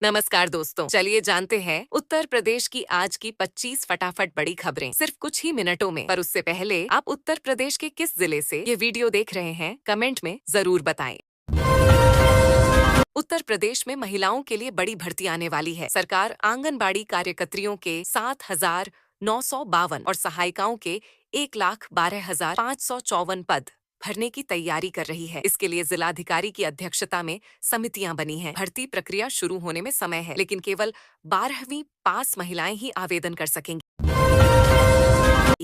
नमस्कार दोस्तों, चलिए जानते हैं उत्तर प्रदेश की आज की 25 फटाफट बड़ी खबरें सिर्फ कुछ ही मिनटों में। पर उससे पहले आप उत्तर प्रदेश के किस जिले से ये वीडियो देख रहे हैं, कमेंट में जरूर बताएं। उत्तर प्रदेश में महिलाओं के लिए बड़ी भर्ती आने वाली है। सरकार आंगनबाड़ी कार्यकर्तियों के 7,952 और सहायिकाओं के 1,12,554 पद भरने की तैयारी कर रही है। इसके लिए जिलाधिकारी की अध्यक्षता में समितियां बनी हैं। भर्ती प्रक्रिया शुरू होने में समय है, लेकिन केवल 12वीं पास महिलाएं ही आवेदन कर सकेंगी।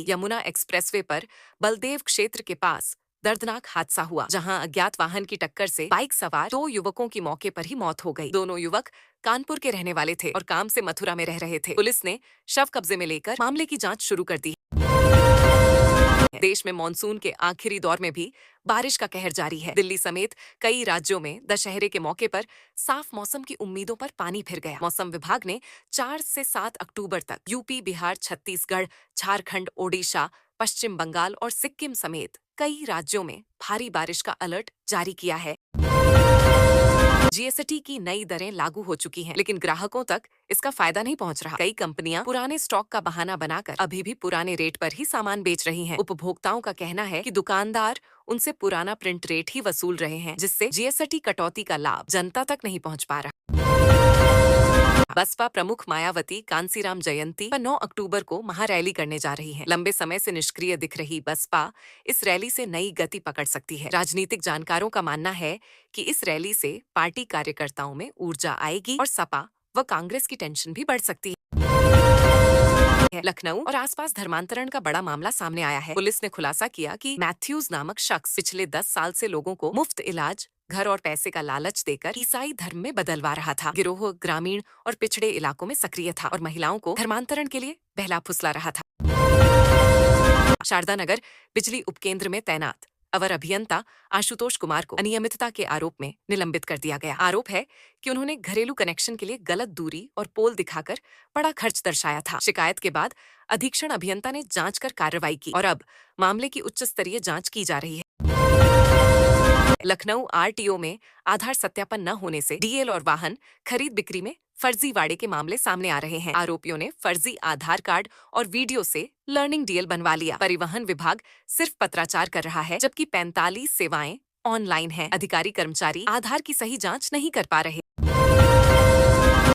यमुना एक्सप्रेसवे पर बलदेव क्षेत्र के पास दर्दनाक हादसा हुआ, जहां अज्ञात वाहन की टक्कर से बाइक सवार 2 युवकों की मौके पर ही मौत हो गई। दोनों युवक कानपुर के रहने वाले थे और काम से मथुरा में रह रहे थे। पुलिस ने शव कब्जे में लेकर मामले की जांच शुरू कर दी। देश में मानसून के आखिरी दौर में भी बारिश का कहर जारी है। दिल्ली समेत कई राज्यों में दशहरे के मौके पर साफ मौसम की उम्मीदों पर पानी फिर गया। मौसम विभाग ने 4 से 7 अक्टूबर तक यूपी, बिहार, छत्तीसगढ़, झारखंड, ओडिशा, पश्चिम बंगाल और सिक्किम समेत कई राज्यों में भारी बारिश का अलर्ट जारी किया है। जीएसटी की नई दरें लागू हो चुकी हैं, लेकिन ग्राहकों तक इसका फायदा नहीं पहुंच रहा। कई कंपनियां पुराने स्टॉक का बहाना बनाकर अभी भी पुराने रेट पर ही सामान बेच रही हैं। उपभोक्ताओं का कहना है कि दुकानदार उनसे पुराना प्रिंट रेट ही वसूल रहे हैं, जिससे जीएसटी कटौती का लाभ जनता तक नहीं पहुंच पा रहा। बसपा प्रमुख मायावती कांसीराम जयंती पर 9 अक्टूबर को महारैली करने जा रही हैं। लंबे समय से निष्क्रिय दिख रही बसपा इस रैली से नई गति पकड़ सकती है। राजनीतिक जानकारों का मानना है कि इस रैली से पार्टी कार्यकर्ताओं में ऊर्जा आएगी और सपा व कांग्रेस की टेंशन भी बढ़ सकती है। लखनऊ और आसपास धर्मांतरण का बड़ा मामला सामने आया है। पुलिस ने खुलासा किया कि मैथ्यूज नामक शख्स पिछले 10 साल से लोगों को मुफ्त इलाज, घर और पैसे का लालच देकर ईसाई धर्म में बदलवा रहा था। गिरोह ग्रामीण और पिछड़े इलाकों में सक्रिय था और महिलाओं को धर्मांतरण के लिए बहला फुसला रहा था। शारदा नगर बिजली उपकेंद्र में तैनात अवर अभियंता आशुतोष कुमार को अनियमितता के आरोप में निलंबित कर दिया गया। आरोप है कि उन्होंने घरेलू कनेक्शन के लिए गलत दूरी और पोल दिखाकर बड़ा खर्च दर्शाया था। शिकायत के बाद अधीक्षण अभियंता ने जांच कर कार्रवाई की और अब मामले की उच्च स्तरीय जांच की जा रही है। लखनऊ आरटीओ में आधार सत्यापन न होने से डीएल और वाहन खरीद बिक्री में फर्जीवाड़े के मामले सामने आ रहे हैं। आरोपियों ने फर्जी आधार कार्ड और वीडियो से लर्निंग डीएल बनवा लिया। परिवहन विभाग सिर्फ पत्राचार कर रहा है, जबकि 45 सेवाएं ऑनलाइन हैं। अधिकारी कर्मचारी आधार की सही जांच नहीं कर पा रहे।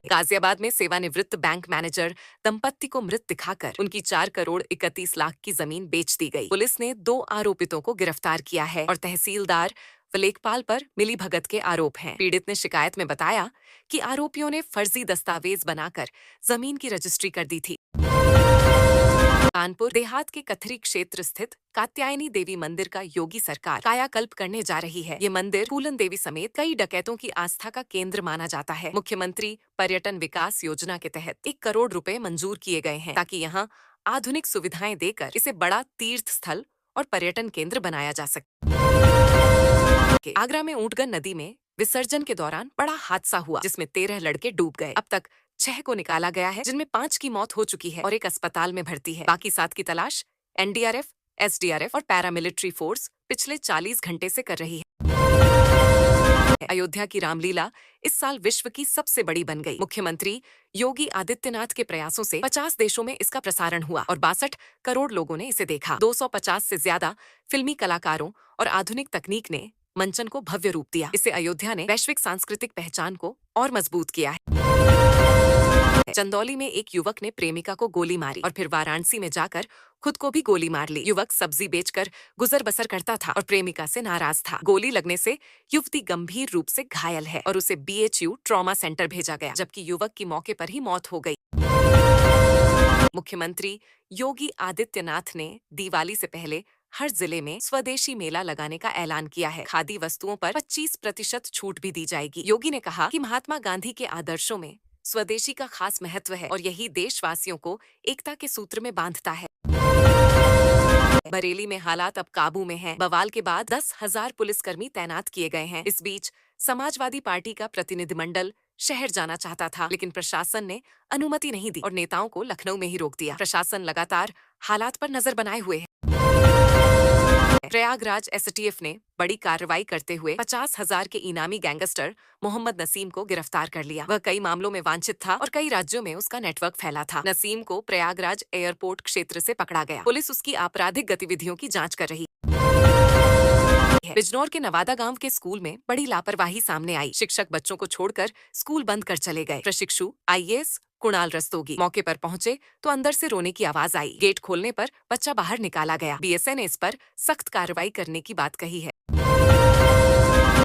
गाजियाबाद में सेवानिवृत्त बैंक मैनेजर दंपत्ति को मृत दिखाकर उनकी 4 करोड़ 31 लाख की जमीन बेच दी गई। पुलिस ने 2 आरोपितों को गिरफ्तार किया है और तहसीलदार व लेखपाल पर मिलीभगत के आरोप हैं। पीड़ित ने शिकायत में बताया कि आरोपियों ने फर्जी दस्तावेज बनाकर जमीन की रजिस्ट्री कर दी थी। कानपुर देहात के कथरी क्षेत्र स्थित कात्यायनी देवी मंदिर का योगी सरकार कायाकल्प करने जा रही है। ये मंदिर फूलन देवी समेत कई डकैतों की आस्था का केंद्र माना जाता है। मुख्यमंत्री पर्यटन विकास योजना के तहत 1 करोड़ रुपए मंजूर किए गए हैं, ताकि यहाँ आधुनिक सुविधाएं देकर इसे बड़ा तीर्थ स्थल और पर्यटन केंद्र बनाया जा सके। आगरा में ऊंटगन नदी में विसर्जन के दौरान बड़ा हादसा हुआ, जिसमें 13 लड़के डूब गए। अब तक 6 को निकाला गया है, जिनमें 5 की मौत हो चुकी है और 1 अस्पताल में भर्ती है। बाकी 7 की तलाश एनडीआरएफ, एसडीआरएफ और पैरामिलिट्री फोर्स पिछले 40 घंटे से कर रही है। अयोध्या की रामलीला इस साल विश्व की सबसे बड़ी बन गई। मुख्यमंत्री योगी आदित्यनाथ के प्रयासों से 50 देशों में इसका प्रसारण हुआ और 62 करोड़ लोगों ने इसे देखा। 250 से ज्यादा फिल्मी कलाकारों और आधुनिक तकनीक ने मंचन को भव्य रूप दिया। इससे अयोध्या ने वैश्विक सांस्कृतिक पहचान को और मजबूत किया है। चंदौली में एक युवक ने प्रेमिका को गोली मारी और फिर वाराणसी में जाकर खुद को भी गोली मार ली। युवक सब्जी बेचकर गुजर बसर करता था और प्रेमिका से नाराज था। गोली लगने से युवती गंभीर रूप से घायल है और उसे बीएचयू ट्रॉमा सेंटर भेजा गया, जबकि युवक की मौके पर ही मौत हो गई। मुख्यमंत्री योगी आदित्यनाथ ने दिवाली से पहले हर जिले में स्वदेशी मेला लगाने का ऐलान किया है। खादी वस्तुओं पर 25% छूट भी दी जाएगी। योगी ने कहा कि महात्मा गांधी के आदर्शों में स्वदेशी का खास महत्व है और यही देशवासियों को एकता के सूत्र में बांधता है। बरेली में हालात अब काबू में हैं। बवाल के बाद 10,000 पुलिसकर्मी तैनात किए गए हैं। इस बीच समाजवादी पार्टी का प्रतिनिधिमंडल शहर जाना चाहता था, लेकिन प्रशासन ने अनुमति नहीं दी और नेताओं को लखनऊ में ही रोक दिया। प्रशासन लगातार हालात पर नजर बनाए हुए है। प्रयागराज एसटीएफ ने बड़ी कार्रवाई करते हुए 50,000 के इनामी गैंगस्टर मोहम्मद नसीम को गिरफ्तार कर लिया। वह कई मामलों में वांछित था और कई राज्यों में उसका नेटवर्क फैला था। नसीम को प्रयागराज एयरपोर्ट क्षेत्र से पकड़ा गया। पुलिस उसकी आपराधिक गतिविधियों की जाँच कर रही है। बिजनौर के नवादा गांव के स्कूल में बड़ी लापरवाही सामने आई। शिक्षक बच्चों को छोड़कर स्कूल बंद कर चले गए। प्रशिक्षु आईएएस कुणाल रस्तोगी मौके पर पहुंचे तो अंदर से रोने की आवाज आई। गेट खोलने पर बच्चा बाहर निकाला गया। बीएसए ने इस पर सख्त कार्रवाई करने की बात कही है।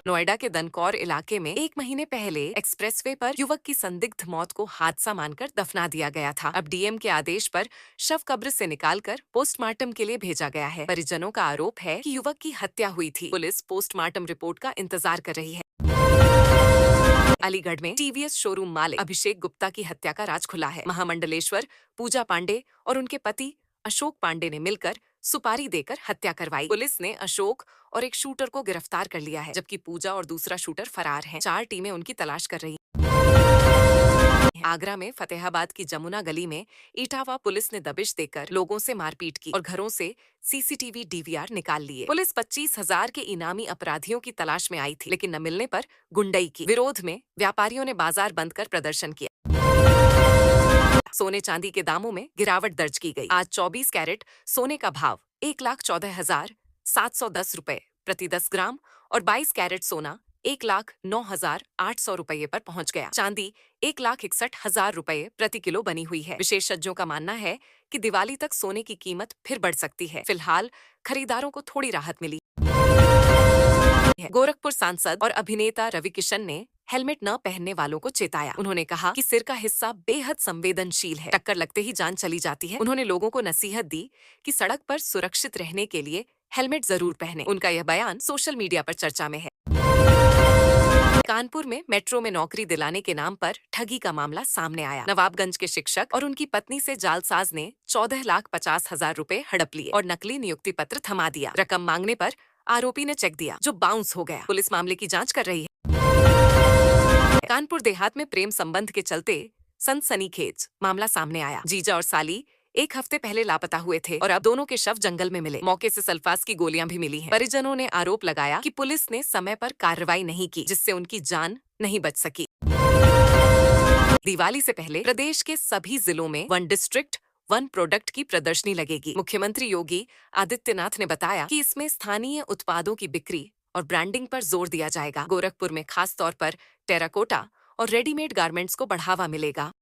नोएडा के दनकौर इलाके में 1 महीने पहले एक्सप्रेसवे पर युवक की संदिग्ध मौत को हादसा मानकर दफना दिया गया था। अब डीएम के आदेश पर शव कब्र से निकालकर पोस्टमार्टम के लिए भेजा गया है। परिजनों का आरोप है कि युवक की हत्या हुई थी। पुलिस पोस्टमार्टम रिपोर्ट का इंतजार कर रही है। अलीगढ़ में टीवीएस शोरूम मालिक अभिषेक गुप्ता की हत्या का राज खुला है। महामंडलेश्वर पूजा पांडे और उनके पति अशोक पांडे ने मिलकर सुपारी देकर हत्या करवाई। पुलिस ने अशोक और एक शूटर को गिरफ्तार कर लिया है, जबकि पूजा और दूसरा शूटर फरार हैं। 4 टीमें उनकी तलाश कर रही हैं। आगरा में फतेहाबाद की जमुना गली में इटावा पुलिस ने दबिश देकर लोगों से मारपीट की और घरों से सीसीटीवी डीवीआर निकाल लिए। पुलिस 25,000 के इनामी अपराधियों की तलाश में आई थी, लेकिन न मिलने पर गुंडई की। विरोध में व्यापारियों ने बाजार बंद कर प्रदर्शन किया। सोने चांदी के दामों में गिरावट दर्ज की गई। आज 24 कैरेट सोने का भाव 1,14,710 रुपए प्रति 10 ग्राम और 22 कैरेट सोना 1,09,800 रुपये पर पहुंच गया। चांदी 1,61,000 रुपये प्रति किलो बनी हुई है। विशेषज्ञों का मानना है कि दिवाली तक सोने की कीमत फिर बढ़ सकती है। फिलहाल खरीदारों को थोड़ी राहत मिली है। गोरखपुर सांसद और अभिनेता रवि किशन ने हेलमेट न पहनने वालों को चेताया। उन्होंने कहा कि सिर का हिस्सा बेहद संवेदनशील है, टक्कर लगते ही जान चली जाती है। उन्होंने लोगों को नसीहत दी कि सड़क पर सुरक्षित रहने के लिए हेलमेट जरूर पहनें। उनका यह बयान सोशल मीडिया पर चर्चा में है। कानपुर में मेट्रो में नौकरी दिलाने के नाम पर ठगी का मामला सामने आया। नवाबगंज के शिक्षक और उनकी पत्नी से जालसाज ने 14,50,000 रुपए हड़प लिए और नकली नियुक्ति पत्र थमा दिया। रकम मांगने पर आरोपी ने चेक दिया, जो बाउंस हो गया। पुलिस मामले की जांच कर रही है। कानपुर देहात में प्रेम संबंध के चलते सनसनीखेज मामला सामने आया। जीजा और साली 1 हफ्ते पहले लापता हुए थे और अब दोनों के शव जंगल में मिले। मौके से सल्फास की गोलियां भी मिली हैं। परिजनों ने आरोप लगाया कि पुलिस ने समय पर कार्रवाई नहीं की, जिससे उनकी जान नहीं बच सकी। दिवाली से पहले प्रदेश के सभी जिलों में 1 डिस्ट्रिक्ट 1 प्रोडक्ट की प्रदर्शनी लगेगी। मुख्यमंत्री योगी आदित्यनाथ ने बताया कि इसमें स्थानीय उत्पादों की बिक्री और ब्रांडिंग पर जोर दिया जाएगा। गोरखपुर में खास तौर पर टेराकोटा और रेडीमेड गारमेंट्स को बढ़ावा मिलेगा।